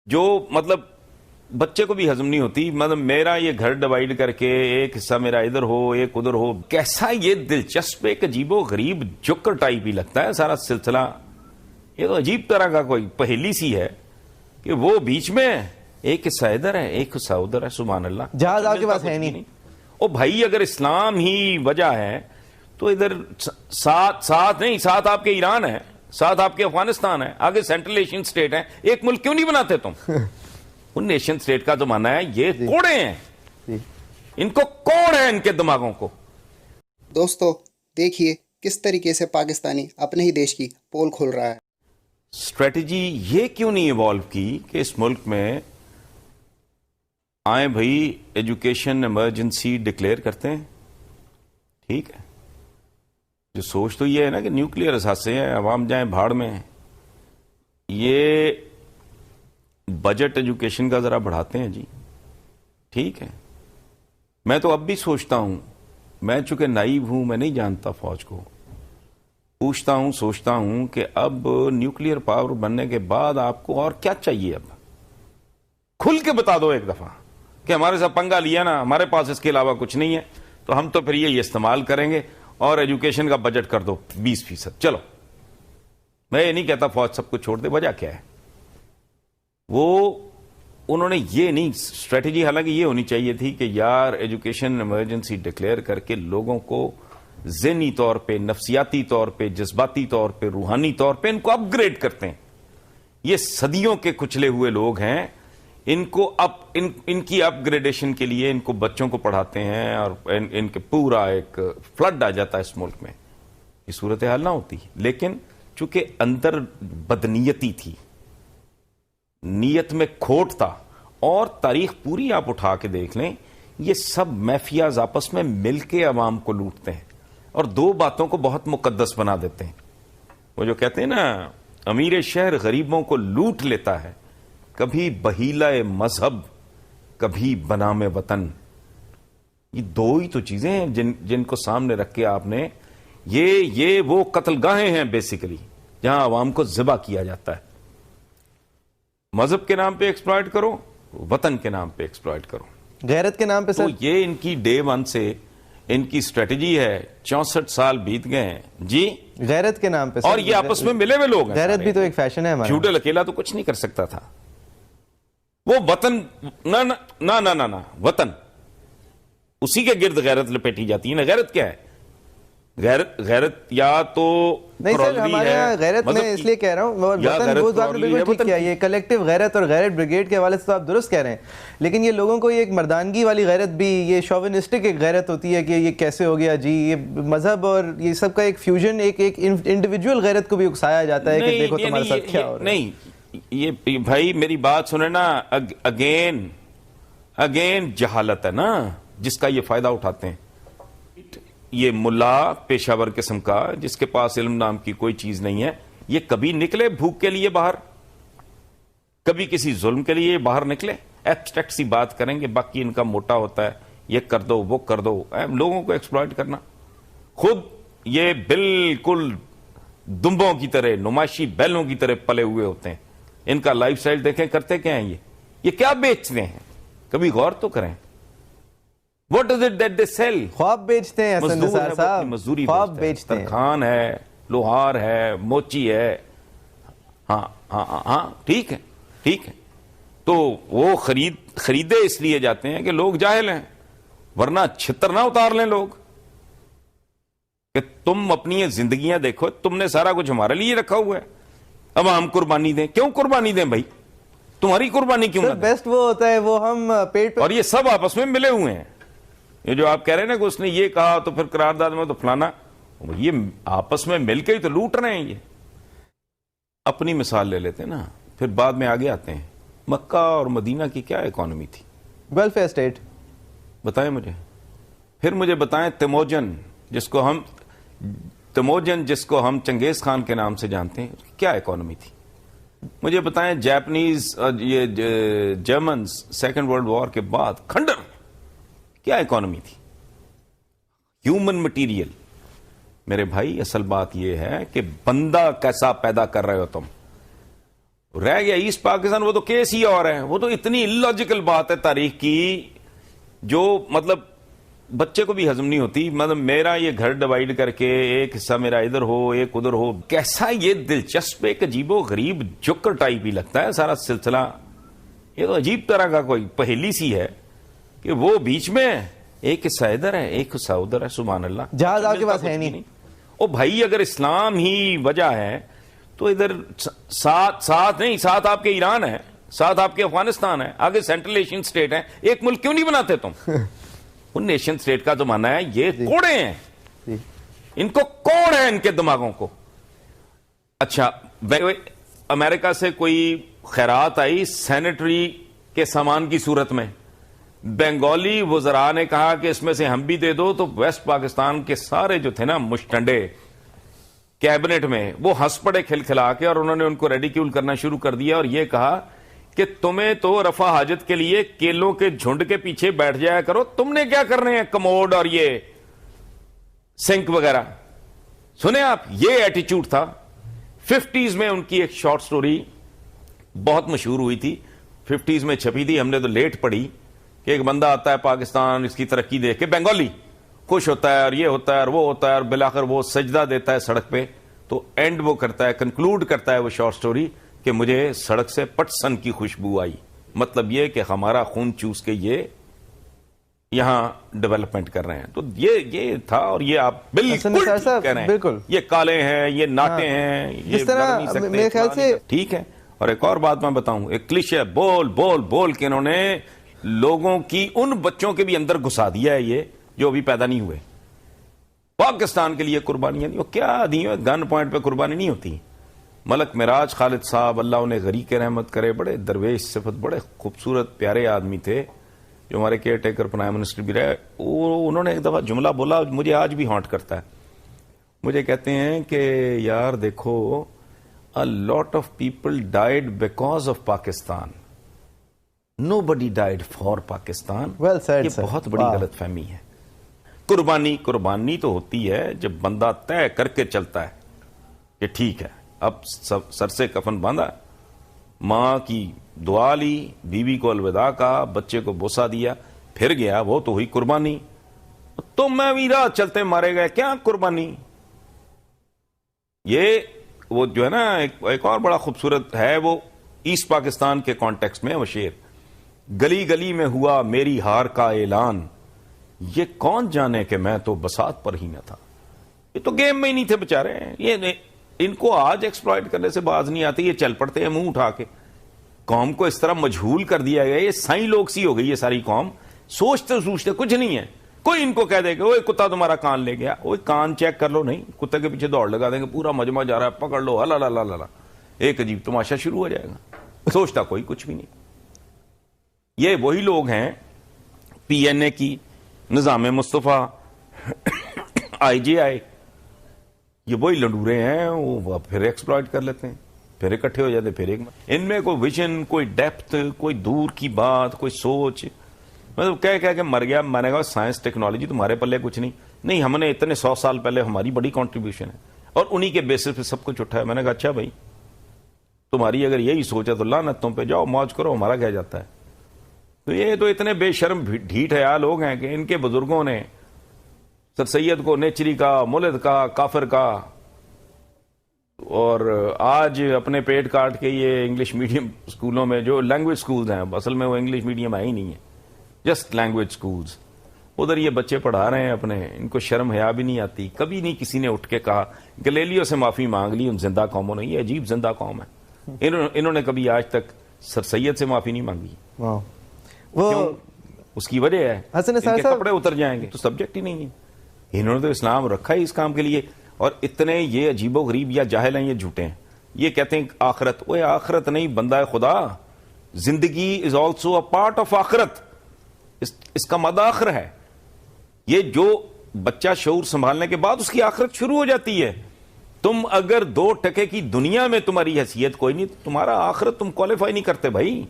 جو مطلب بچے کو بھی ہضم نہیں ہوتی. مطلب میرا یہ گھر ڈیوائیڈ کر کے ایک حصہ میرا ادھر ہو ایک ادھر ہو, کیسا یہ دلچسپ ایک عجیب و غریب جوکر ٹائپ ہی لگتا ہے سارا سلسلہ. یہ تو عجیب طرح کا کوئی پہیلی سی ہے کہ وہ بیچ میں ایک حصہ ادھر ہے ایک حصہ ادھر ہے. سبحان اللہ, جہاز آپ کے پاس ہے نہیں. او بھائی اگر اسلام ہی وجہ ہے تو ادھر ساتھ نہیں, ساتھ آپ کے ایران ہے, ساتھ آپ کے افغانستان ہے, آگے سینٹرل ایشین سٹیٹ ہیں, ایک ملک کیوں نہیں بناتے تم؟ ان نیشن سٹیٹ کا زمانہ ہے, یہ کوڑے ہیں, ان کو کوڑ ہے ان کے دماغوں کو. دوستو دیکھیے کس طریقے سے پاکستانی اپنے ہی دیش کی پول کھول رہا ہے. اسٹریٹجی یہ کیوں نہیں ایوالو کی کہ اس ملک میں آئیں بھائی ایجوکیشن ایمرجنسی ڈکلیئر کرتے ہیں, ٹھیک ہے. جو سوچ تو یہ ہے نا کہ نیوکلیئر اثاثے ہیں, عوام جائیں بھاڑ میں. یہ بجٹ ایجوکیشن کا ذرا بڑھاتے ہیں جی, ٹھیک ہے. میں تو اب بھی سوچتا ہوں, میں چونکہ نائب ہوں, میں نہیں جانتا فوج کو, پوچھتا ہوں سوچتا ہوں کہ اب نیوکلیئر پاور بننے کے بعد آپ کو اور کیا چاہیے. اب کھل کے بتا دو ایک دفعہ کہ ہمارے ساتھ پنگا لیا نا, ہمارے پاس اس کے علاوہ کچھ نہیں ہے, تو ہم تو پھر یہ استعمال کریں گے اور ایجوکیشن کا بجٹ کر دو 20%. چلو میں یہ نہیں کہتا فوج سب کچھ چھوڑ دے, وجہ کیا ہے وہ انہوں نے یہ نہیں اسٹریٹجی, حالانکہ یہ ہونی چاہیے تھی کہ یار ایجوکیشن ایمرجنسی ڈکلیئر کر کے لوگوں کو ذہنی طور پہ, نفسیاتی طور پہ, جذباتی طور پہ, روحانی طور پہ ان کو اپ گریڈ کرتے ہیں. یہ صدیوں کے کچلے ہوئے لوگ ہیں, ان کو ان کی اپ گریڈیشن کے لیے ان کو بچوں کو پڑھاتے ہیں اور ان کے پورا ایک فلڈ آ جاتا ہے اس ملک میں. یہ صورتحال نہ ہوتی, لیکن چونکہ اندر بدنیتی تھی, نیت میں کھوٹ تھا, اور تاریخ پوری آپ اٹھا کے دیکھ لیں, یہ سب میفیاز آپس میں مل کے عوام کو لوٹتے ہیں اور دو باتوں کو بہت مقدس بنا دیتے ہیں. وہ جو کہتے ہیں نا امیر شہر غریبوں کو لوٹ لیتا ہے, کبھی بہیلا مذہب کبھی بنام وطن. یہ دو ہی تو چیزیں ہیں جن کو سامنے رکھ کے آپ نے یہ وہ قتل گاہیں ہیں بیسیکلی, جہاں عوام کو ذبح کیا جاتا ہے. مذہب کے نام پہ ایکسپلائٹ کرو, وطن کے نام پہ ایکسپلائٹ کرو, غیرت کے نام پہ. تو یہ ان کی ڈے ون سے ان کی اسٹریٹجی ہے. 64 سال بیت گئے ہیں جی غیرت کے نام پہ, اور یہ آپس میں ملے ہوئے لوگ ہیں. غیرت بھی تو ایک فیشن ہے ہمارا. فیوڈل اکیلا تو کچھ نہیں کر سکتا تھا. وہ وطن نہ وطن, اسی کے گرد غیرت لپیٹی جاتی ہے نا. غیرت کیا ہے؟ غیرت یا تو نہیں سر, ہمارے یہاں غیرت میں اس لیے کہہ رہا ہوں, وطن وہ آپ نے بالکل ٹھیک کیا. یہ کلیکٹیو غیرت اور غیرت بریگیڈ کے حوالے سے تو آپ درست کہہ رہے ہیں, لیکن یہ لوگوں کو یہ ایک مردانگی والی غیرت بھی, یہ شوونسٹک ایک غیرت ہوتی ہے کہ یہ کیسے ہو گیا جی, یہ مذہب اور یہ سب کا ایک فیوژن, ایک انڈیویجول غیرت کو بھی اکسایا جاتا ہے کہ دیکھو تمہارے ساتھ کیا ہو رہا ہے. نہیں یہ بھائی میری بات سنیں نا, اگین جہالت ہے نا جس کا یہ فائدہ اٹھاتے ہیں. یہ ملا پیشہ ور قسم کا جس کے پاس علم نام کی کوئی چیز نہیں ہے, یہ کبھی نکلے بھوک کے لیے باہر, کبھی کسی ظلم کے لیے باہر نکلے, ایبسٹریکٹ سی بات کریں گے, باقی ان کا موٹا ہوتا ہے یہ کر دو وہ کر دو, لوگوں کو ایکسپلائٹ کرنا. خود یہ بالکل دمبوں کی طرح, نمائشی بیلوں کی طرح پلے ہوئے ہوتے ہیں. ان کا لائف سٹائل دیکھیں, کرتے کیا ہیں یہ کیا بیچتے ہیں, کبھی غور تو کریں. What is it that they sell? خواب بیچتے ہیں حسن نثار صاحب, مزدوری خواب بیچتے ہیں. ترخان ہے, لوہار ہے, موچی ہے, ہاں ٹھیک ہے. تو وہ خریدے اس لیے جاتے ہیں کہ لوگ جاہل ہیں, ورنہ چھتر نہ اتار لیں لوگ کہ تم اپنی زندگیاں دیکھو, تم نے سارا کچھ ہمارے لیے رکھا ہوا ہے, اب ہم قربانی دیں. کیوں قربانی دیں بھائی, تمہاری قربانی کیوں نہ دیں؟ بیسٹ وہ ہوتا ہے وہ ہم پیٹ, اور یہ سب آپس میں ملے ہوئے ہیں. یہ جو آپ کہہ رہے ہیں نا کہ اس نے یہ کہا تو پھر قرارداد میں تو فلانا, یہ آپس میں مل کے ہی تو لوٹ رہے ہیں. یہ اپنی مثال لے لیتے ہیں نا, پھر بعد میں آگے آتے ہیں. مکہ اور مدینہ کی کیا اکانومی تھی؟ Welfare state. بتائیں مجھے, پھر مجھے بتائیں تیموجن جس کو ہم چنگیز خان کے نام سے جانتے ہیں, کیا اکانومی تھی؟ مجھے بتائیں جیپنیز, یہ جرمنز سیکنڈ ورلڈ وار کے بعد کھنڈر, کیا اکانومی تھی؟ Human material. میرے بھائی اصل بات یہ ہے کہ بندہ کیسا پیدا کر رہے ہو تم. رہ گیا ایسٹ پاکستان، وہ تو کیس ہی اور ہے. وہ تو اتنی اللاجیکل بات ہے تاریخ کی جو مطلب بچے کو بھی ہضم نہیں ہوتی. مطلب میرا یہ گھر ڈیوائیڈ کر کے ایک حصہ میرا ادھر ہو ایک ادھر ہو، کیسا یہ دلچسپ ایک عجیب و غریب جوکر ٹائپ ہی لگتا ہے سارا سلسلہ. یہ تو عجیب طرح کا کوئی پہیلی سی ہے کہ وہ بیچ میں ایک حصہ ادھر ہے ایک حصہ ادھر ہے. سبحان اللہ. جہاز آپ کے پاس ہے نہیں. او بھائی اگر اسلام ہی وجہ ہے تو ادھر ساتھ نہیں، ساتھ آپ کے ایران ہے، ساتھ آپ کے افغانستان ہے، آگے سینٹرل ایشین سٹیٹ ہیں. ایک ملک کیوں نہیں بناتے تم؟ ان نیشن سٹیٹ کا زمانہ ہے. یہ کوڑے ہیں، ان کو کوڑ ہے ان کے دماغوں کو. اچھا امریکہ سے کوئی خیرات آئی سینیٹری کے سامان کی صورت میں، بنگالی وزراء نے کہا کہ اس میں سے ہم بھی دے دو، تو ویسٹ پاکستان کے سارے جو تھے نا مشٹنڈے کیبنٹ میں وہ ہنس پڑے کھلکھلا کے، اور انہوں نے ان کو ریڈیکیول کرنا شروع کر دیا اور یہ کہا کہ تمہیں تو رفع حاجت کے لیے کیلوں کے جھنڈ کے پیچھے بیٹھ جایا کرو، تم نے کیا کرنے ہیں کموڈ اور یہ سنک وغیرہ. سنیں آپ، یہ ایٹیچیوڈ تھا. 50s میں ان کی ایک شارٹ سٹوری بہت مشہور ہوئی تھی، 50s میں چھپی تھی، ہم نے تو لیٹ پڑھی کہ ایک بندہ آتا ہے پاکستان، اس کی ترقی دیکھ کے بنگالی خوش ہوتا ہے اور یہ ہوتا ہے اور وہ ہوتا ہے، اور بالآخر وہ سجدہ دیتا ہے سڑک پہ. تو اینڈ وہ کرتا ہے، کنکلوڈ کرتا ہے وہ شارٹ سٹوری کہ مجھے سڑک سے پٹسن کی خوشبو آئی. مطلب یہ کہ ہمارا خون چوس کے یہ یہاں ڈیولپمنٹ کر رہے ہیں. تو یہ تھا، اور یہ آپ بالکل کہہ رہے ہیں یہ کالے ہیں، یہ ناٹے ہیں، یہ طرح میرے خیال سے ٹھیک ہے. اور ایک اور بات میں بتاؤں، ایک کلیشے بول بول بول کے انہوں نے لوگوں کی ان بچوں کے بھی اندر گھسا دیا ہے یہ جو ابھی پیدا نہیں ہوئے. پاکستان کے لیے قربانیاں دی، وہ کیا دی؟ گن پوائنٹ پہ قربانی نہیں ہوتی. ملک معراج خالد صاحب اللہ انہیں غریق رحمت کرے، بڑے درویش صفت، بڑے خوبصورت پیارے آدمی تھے جو ہمارے کیئر ٹیکر پرائم منسٹر بھی رہے. انہوں نے ایک دفعہ جملہ بولا مجھے آج بھی ہانٹ کرتا ہے. مجھے کہتے ہیں کہ یار دیکھو a lot of people died because of Pakistan. Nobody died for Pakistan. Well said, یہ بہت بڑی غلط فہمی ہے. قربانی تو ہوتی ہے جب بندہ طے کر کے چلتا ہے کہ ٹھیک ہے اب سر سے کفن باندھا، ماں کی دعا لی، بیوی کو الوداع کہا، بچے کو بوسہ دیا، پھر گیا، وہ تو ہوئی قربانی. تو میں بھی راہ چلتے مارے گئے، کیا قربانی؟ یہ وہ جو ہے نا ایک اور بڑا خوبصورت ہے، وہ ایسٹ پاکستان کے کانٹیکسٹ میں وہ شعر، گلی گلی میں ہوا میری ہار کا اعلان، یہ کون جانے کہ میں تو بساط پر ہی نہ تھا. یہ تو گیم میں ہی نہیں تھے بےچارے. یہ ان کو آج ایکسپلائٹ کرنے سے باز نہیں آتی، یہ چل پڑتے ہیں منہ اٹھا کے. قوم کو اس طرح مجہول کر دیا گیا، یہ سائیں لوگ سی ہو گئی یہ ساری قوم. سوچتے کچھ نہیں ہے. کوئی ان کو کہہ دے کہ وہ کتا تمہارا کان لے گیا، وہ کان چیک کر لو، نہیں کتے کے پیچھے دوڑ لگا دیں گے، پورا مجمع جا رہا ہے پکڑ لو، ہلا لا لا لا، ایک عجیب تماشا شروع ہو جائے گا. سوچتا کوئی کچھ بھی نہیں. یہ وہی لوگ ہیں پی این اے کی، نظام مصطفیٰ، آئی جے آئی، یہ وہی لنڈورے ہیں. وہ پھر ایکسپلائٹ کر لیتے ہیں، پھر اکٹھے ہو جاتے، پھر ان میں کوئی ویژن، کوئی ڈیپتھ، کوئی دور کی بات، کوئی سوچ. مطلب کہہ کے مر گیا. میں نے کہا سائنس ٹیکنالوجی تمہارے پلے کچھ نہیں، ہم نے اتنے 100 سال پہلے ہماری بڑی کنٹریبیوشن ہے اور انہی کے بیسس پہ سب کچھ اٹھا ہے. میں نے کہا اچھا بھائی تمہاری اگر یہی سوچ ہے تو لعنت تم پہ، جاؤ موج کرو، ہمارا کیا جاتا ہے. تو یہ تو اتنے بے شرم ڈھیٹ حیا لوگ ہیں کہ ان کے بزرگوں نے سر سید کو نیچری کا، مولد کا، کافر کا، اور آج اپنے پیٹ کاٹ کے یہ انگلش میڈیم اسکولوں میں جو لینگویج اسکولز ہیں، اصل میں وہ انگلش میڈیم ہے ہی نہیں ہے، جسٹ لینگویج اسکولز، ادھر یہ بچے پڑھا رہے ہیں اپنے. ان کو شرم حیا بھی نہیں آتی. کبھی نہیں کسی نے اٹھ کے کہا گلیلیو سے معافی مانگ لی ان زندہ قوموں نے. یہ عجیب زندہ قوم ہے. انہوں نے کبھی آج تک سر سید سے معافی نہیں مانگی. وہ اس کی وجہ ہے ان کے کپڑے اتر جائیں گے تو سبجیکٹ ہی نہیں ہے. انہوں نے تو اسلام رکھا ہی اس کام کے لیے. اور اتنے یہ عجیب و غریب یا جاہل ہیں، یہ جھوٹے ہیں. یہ کہتے ہیں آخرت، وہ آخرت نہیں بندہ خدا، زندگی is also a part of آخرت. اس کا مد آخر ہے. یہ جو بچہ شعور سنبھالنے کے بعد اس کی آخرت شروع ہو جاتی ہے. تم اگر 2 ٹکے کی دنیا میں تمہاری حیثیت کوئی نہیں، تمہارا آخرت تم کوالیفائی نہیں کرتے بھائی.